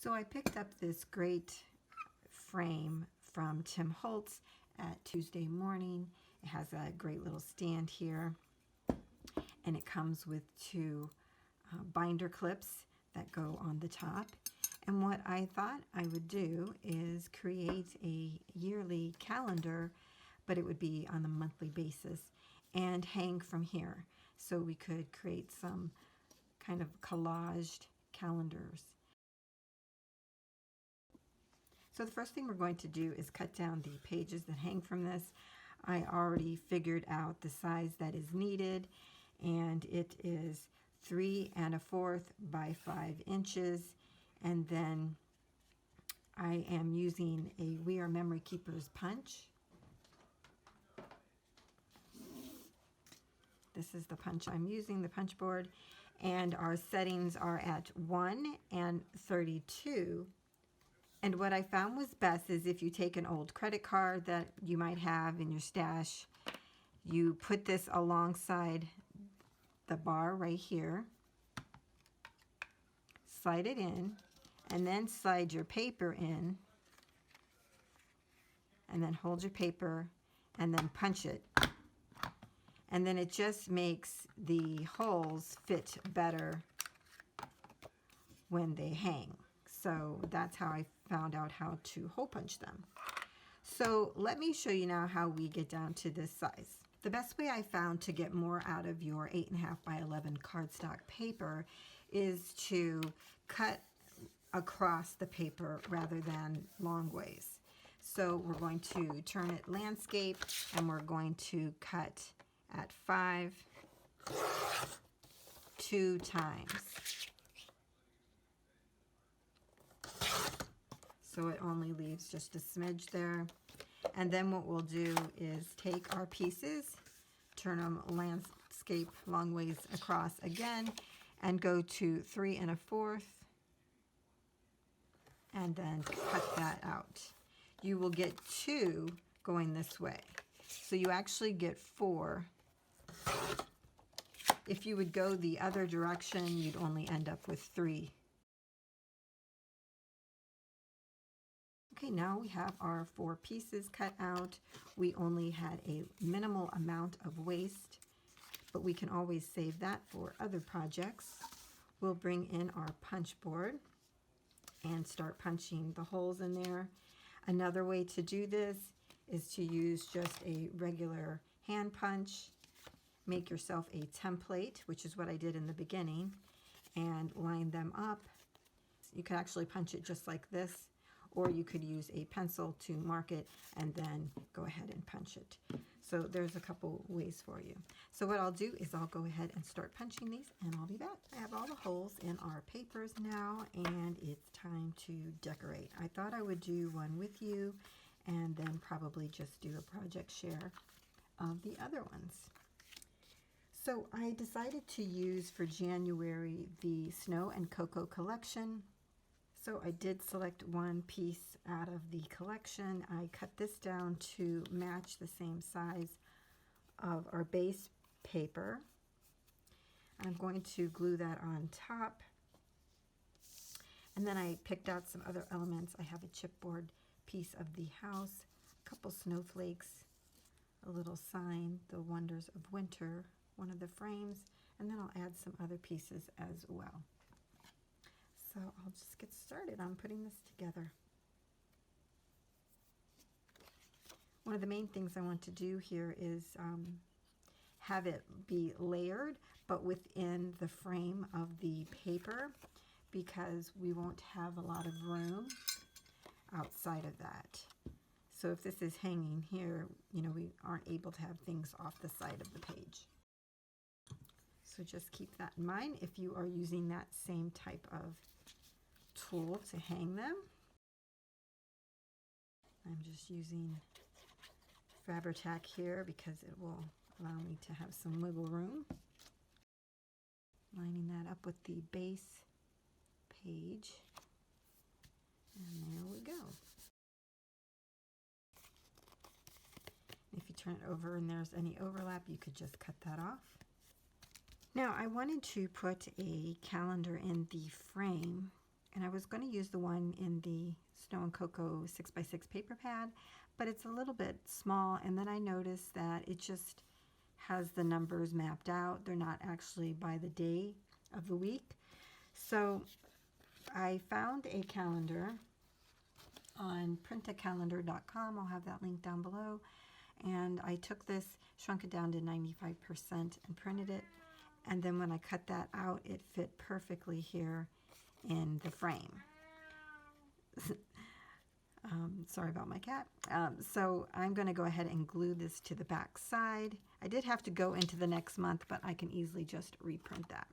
So I picked up this great frame from Tim Holtz at Tuesday morning. It has a great little stand here, and it comes with two binder clips that go on the top. And what I thought I would do is create a yearly calendar, but it would be on a monthly basis, and hang from here. So we could create some kind of collaged calendars. So the first thing we're going to do is cut down the pages that hang from this. I already figured out the size that is needed, and it is 3 1/4 by 5 inches. And then I am using a We Are Memory Keepers punch. This is the punch I'm using, the punch board. And our settings are at 1 and 32. And what I found was best is if you take an old credit card that you might have in your stash, you put this alongside the bar right here, slide it in, and then slide your paper in, and then hold your paper, and then punch it. And then it just makes the holes fit better when they hang. So that's how I found out how to hole punch them. So let me show you now how we get down to this size. The best way I found to get more out of your 8 1/2 by 11 cardstock paper is to cut across the paper rather than long ways. So we're going to turn it landscape, and we're going to cut at 5 2 times. So it only leaves just a smidge there. And then what we'll do is take our pieces, turn them landscape long ways across again, and go to 3 1/4, and then cut that out. You will get 2 going this way. So you actually get 4. If you would go the other direction, you'd only end up with 3. Okay, now we have our 4 pieces cut out. We only had a minimal amount of waste, but we can always save that for other projects. We'll bring in our punch board and start punching the holes in there. Another way to do this is to use just a regular hand punch. Make yourself a template, which is what I did in the beginning, and line them up. You can actually punch it just like this, or you could use a pencil to mark it and then go ahead and punch it. So there's a couple ways for you. So what I'll do is I'll go ahead and start punching these, and I'll be back. I have all the holes in our papers now, and it's time to decorate. I thought I would do one with you and then probably just do a project share of the other ones. So I decided to use for January the Snow and Cocoa collection. So I did select one piece out of the collection. I cut this down to match the same size of our base paper. I'm going to glue that on top. And then I picked out some other elements. I have a chipboard piece of the house, a couple snowflakes, a little sign, the wonders of winter, one of the frames, and then I'll add some other pieces as well. So I'll just get started on putting this together. One of the main things I want to do here is have it be layered, but within the frame of the paper, because we won't have a lot of room outside of that. So if this is hanging here, you know, we aren't able to have things off the side of the page. So just keep that in mind if you are using that same type of tool to hang them. I'm just using Fabri-Tac here because it will allow me to have some wiggle room. Lining that up with the base page, and there we go. If you turn it over and there's any overlap, you could just cut that off. Now I wanted to put a calendar in the frame, And I was going to use the one in the Snow and Cocoa 6x6 paper pad, but it's a little bit small, and then I noticed that it just has the numbers mapped out. They're not actually by the day of the week. So I found a calendar on printacalendar.com. I'll have that link down below. And I took this, shrunk it down to 95% and printed it. And then when I cut that out, it fit perfectly here in the frame. Sorry about my cat. So I'm going to go ahead and glue this to the back side. I did have to go into the next month, but I can easily just reprint that.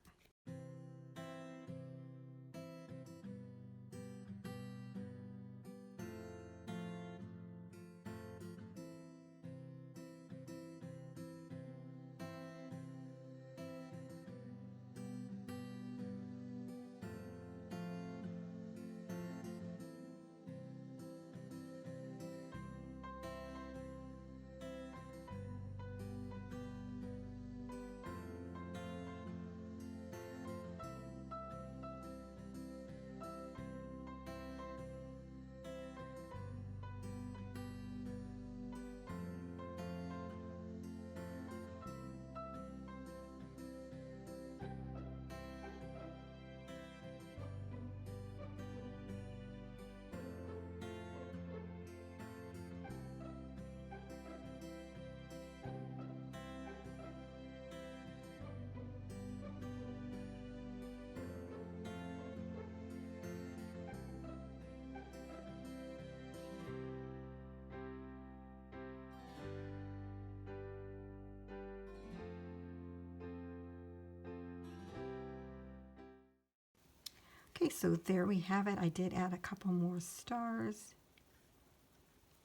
Okay, so there we have it. I did add a couple more stars,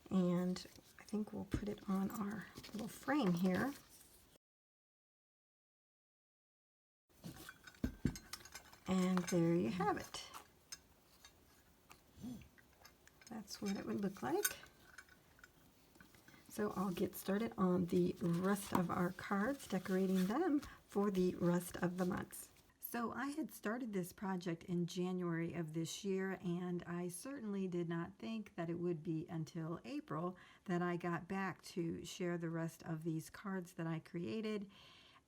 and I think we'll put it on our little frame here. And there you have it. That's what it would look like. So I'll get started on the rest of our cards, decorating them for the rest of the months. So I had started this project in January of this year, and I certainly did not think that it would be until April that I got back to share the rest of these cards that I created.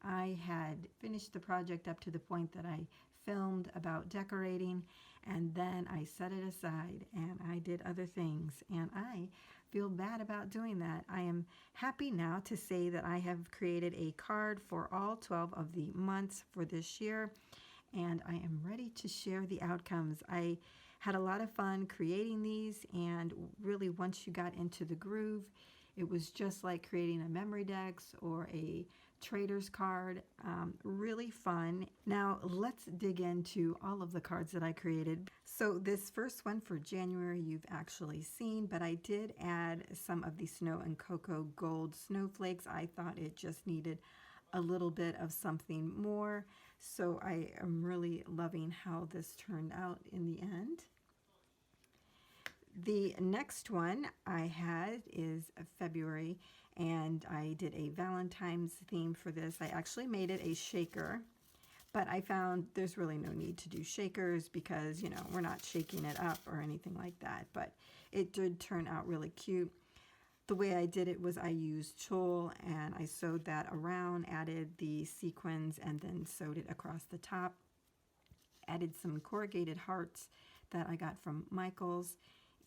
I had finished the project up to the point that I filmed about decorating, and then I set it aside and I did other things, and I feel bad about doing that. I am happy now to say that I have created a card for all 12 of the months for this year, and I am ready to share the outcomes. I had a lot of fun creating these, and really once you got into the groove, it was just like creating a memory Jacqs or a trader's card. Really fun. Now let's dig into all of the cards that I created. So this first one for January you've actually seen, but I did add some of the Snow and Cocoa gold snowflakes. I thought it just needed a little bit of something more. So I am really loving how this turned out in the end. The next one I had is February, and I did a Valentine's theme for this. I actually made it a shaker, but I found there's really no need to do shakers because, you know, we're not shaking it up or anything like that, but it did turn out really cute. The way I did it was I used tulle and I sewed that around, added the sequins, and then sewed it across the top. Added some corrugated hearts that I got from Michael's.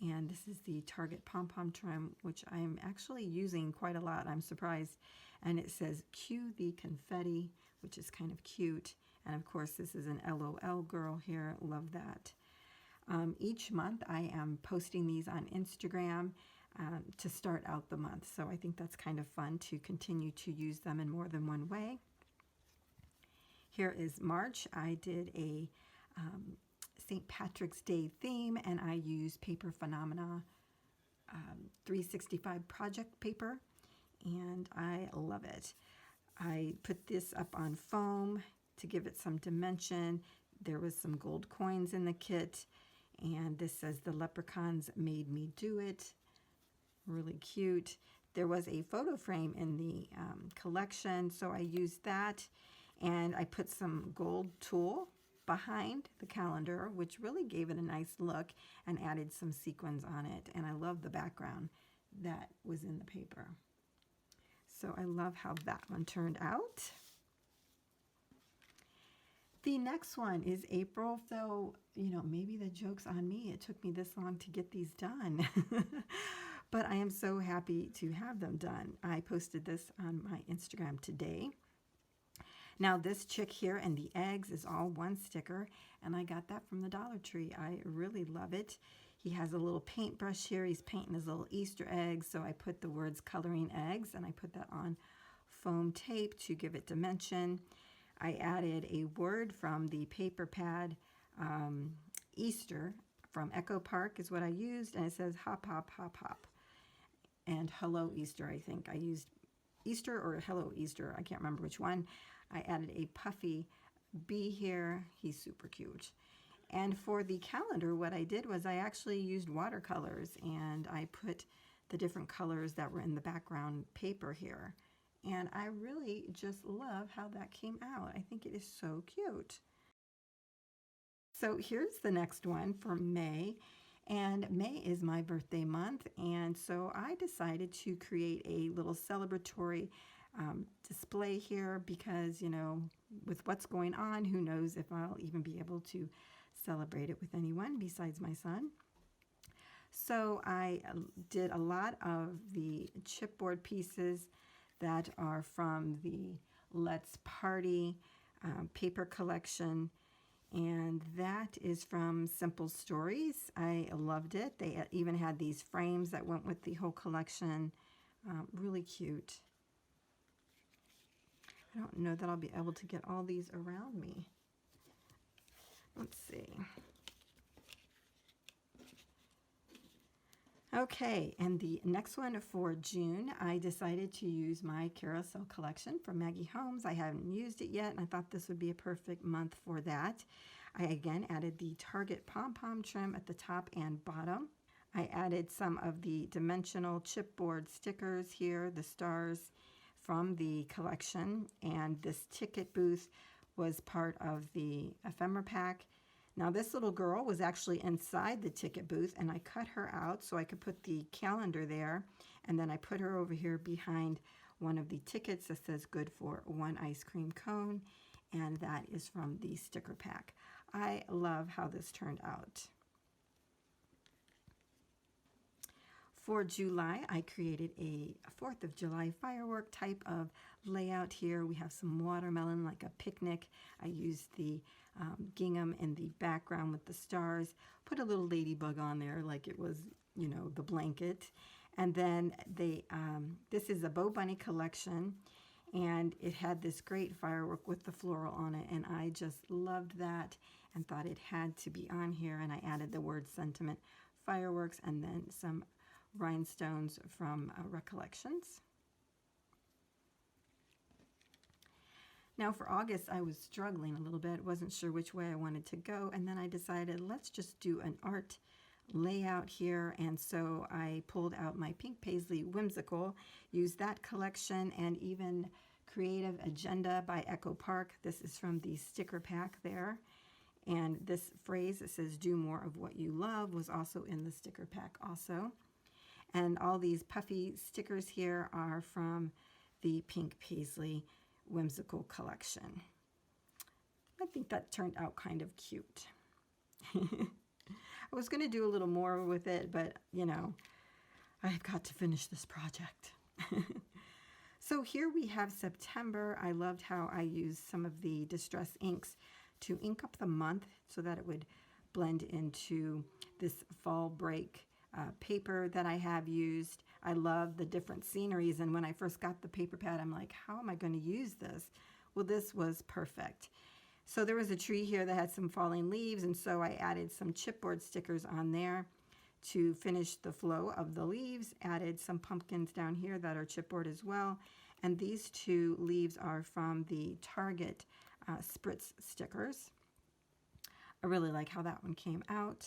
And this is the Target pom-pom trim, which I'm actually using quite a lot. I'm surprised. And it says, "Cue the confetti," which is kind of cute. And of course, this is an LOL girl here. Love that. Each month, I am posting these on Instagram to start out the month. So I think that's kind of fun to continue to use them in more than one way. Here is March. I did a St. Patrick's Day theme, and I used Paper Phenomena 365 project paper, and I love it. I put this up on foam to give it some dimension. There was some gold coins in the kit, and this says, "The leprechauns made me do it." Really cute. There was a photo frame in the collection, so I used that, and I put some gold tulle behind the calendar, which really gave it a nice look and added some sequins on it. And I love the background that was in the paper. So I love how that one turned out. The next one is April, though, you know, maybe the joke's on me. It took me this long to get these done. But I am so happy to have them done. I posted this on my Instagram today. Now this chick here and the eggs is all one sticker, and I got that from the Dollar Tree. I really love it. He has a little paintbrush here. He's painting his little Easter eggs, so I put the words coloring eggs, and I put that on foam tape to give it dimension. I added a word from the paper pad, Easter, from Echo Park is what I used, and it says hop, hop, hop, hop. And hello Easter, I think. I used Easter or hello Easter. I can't remember which one. I added a puffy bee here. He's super cute. And for the calendar, what I did was I actually used watercolors, and I put the different colors that were in the background paper here. And I really just love how that came out. I think it is so cute. So here's the next one for May. And May is my birthday month, and so I decided to create a little celebratory display here because, you know, with what's going on, who knows if I'll even be able to celebrate it with anyone besides my son. So I did a lot of the chipboard pieces that are from the Let's Party paper collection, and that is from Simple Stories. I loved it. They even had these frames that went with the whole collection. Really cute. I don't know that I'll be able to get all these around me. Let's see. Okay, and the next one for June, I decided to use my carousel collection from Maggie Holmes. I haven't used it yet, and I thought this would be a perfect month for that. I again added the Target pom-pom trim at the top and bottom. I added some of the dimensional chipboard stickers here, the stars from the collection, and this ticket booth was part of the ephemera pack. Now this little girl was actually inside the ticket booth, and I cut her out so I could put the calendar there, and then I put her over here behind one of the tickets that says good for one ice cream cone, and that is from the sticker pack. I love how this turned out. For July, I created a 4th of July firework type of layout here. We have some watermelon, like a picnic. I used the gingham in the background with the stars. Put a little ladybug on there like it was, you know, the blanket. And then this is a Bow Bunny collection, and it had this great firework with the floral on it, and I just loved that and thought it had to be on here, and I added the word sentiment fireworks and then some rhinestones from Recollections. Now for August, I was struggling a little bit, wasn't sure which way I wanted to go, and then I decided let's just do an art layout here, and so I pulled out my Pink Paisley Whimsical, used that collection, and even Creative Agenda by Echo Park. This is from the sticker pack there, and this phrase that says do more of what you love was also in the sticker pack also. And all these puffy stickers here are from the Pink Paisley Whimsical collection. I think that turned out kind of cute. I was going to do a little more with it, but, you know, I've got to finish this project. So here we have September. I loved how I used some of the Distress inks to ink up the month so that it would blend into this fall break paper that I have used. I love the different sceneries, and when I first got the paper pad, I'm like, how am I going to use this? Well, this was perfect. So there was a tree here that had some falling leaves, and so I added some chipboard stickers on there to finish the flow of the leaves, added some pumpkins down here that are chipboard as well, and these two leaves are from the Target Spritz stickers. I really like how that one came out.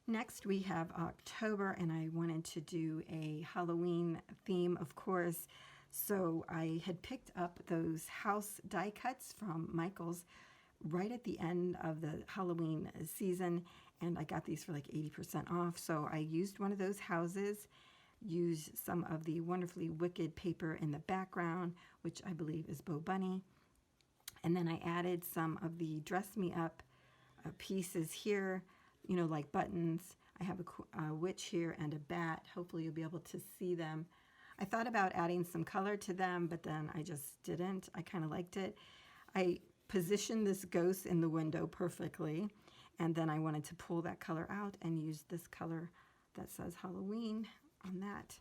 Next we have October, and I wanted to do a Halloween theme, of course. So I had picked up those house die cuts from Michael's right at the end of the Halloween season, and I got these for like 80% off. So I used one of those houses, used some of the Wonderfully Wicked paper in the background, which I believe is Bo Bunny. And then I added some of the Dress Me Up pieces here, you know, like buttons. I have a witch here and a bat. Hopefully you'll be able to see them. I thought about adding some color to them, but then I just didn't. I kind of liked it. I positioned this ghost in the window perfectly, and then I wanted to pull that color out and use this color that says Halloween on that.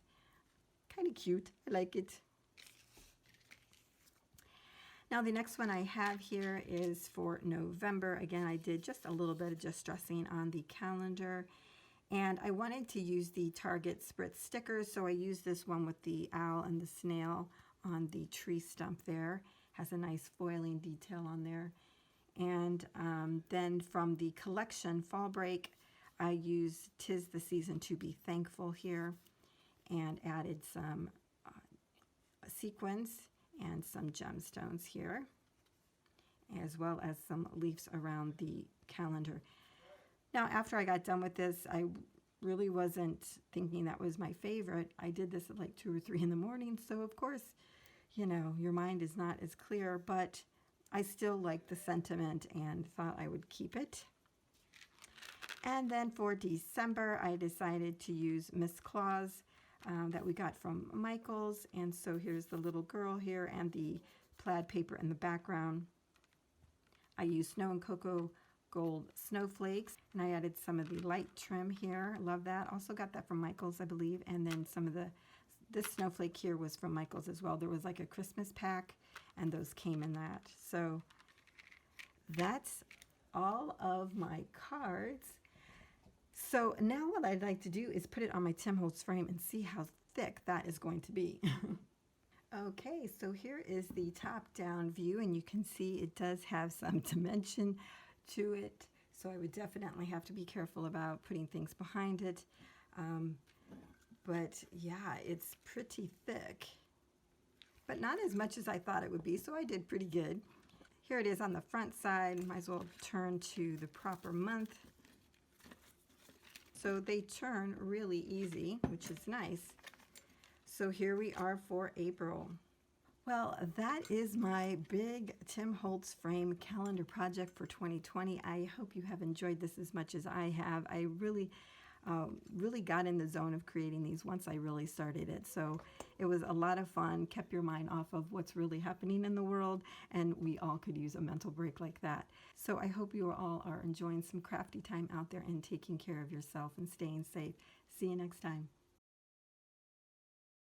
Kind of cute. I like it. Now the next one I have here is for November. Again, I did just a little bit of distressing on the calendar, and I wanted to use the Target Spritz stickers, so I used this one with the owl and the snail on the tree stump there. Has a nice foiling detail on there. And then from the collection Fall Break, I used 'Tis the Season to Be Thankful here, and added some sequins and some gemstones here, as well as some leaves around the calendar. Now, after I got done with this, I really wasn't thinking that was my favorite. I did this at like 2 or 3 in the morning, so of course, you know, your mind is not as clear, but I still liked the sentiment and thought I would keep it. And then for December, I decided to use Miss Claus that we got from Michael's. And so here's the little girl here and the plaid paper in the background. I used Snow and Cocoa Gold snowflakes, and I added some of the light trim here. Love that. Also got that from Michael's, I believe. And then some of this snowflake here was from Michael's as well. There was like a Christmas pack, and those came in that. So that's all of my cards. So now what I'd like to do is put it on my Tim Holtz frame and see how thick that is going to be. Okay, so here is the top-down view, and you can see it does have some dimension to it. So I would definitely have to be careful about putting things behind it. But yeah, it's pretty thick, but not as much as I thought it would be, so I did pretty good. Here it is on the front side. Might as well turn to the proper month. So they turn really easy, which is nice. So here we are for April. Well, that is my big Tim Holtz Frame calendar project for 2020. I hope you have enjoyed this as much as I have. I really got in the zone of creating these once I really started it. So it was a lot of fun, kept your mind off of what's really happening in the world, and we all could use a mental break like that. So I hope you all are enjoying some crafty time out there and taking care of yourself and staying safe. See you next time.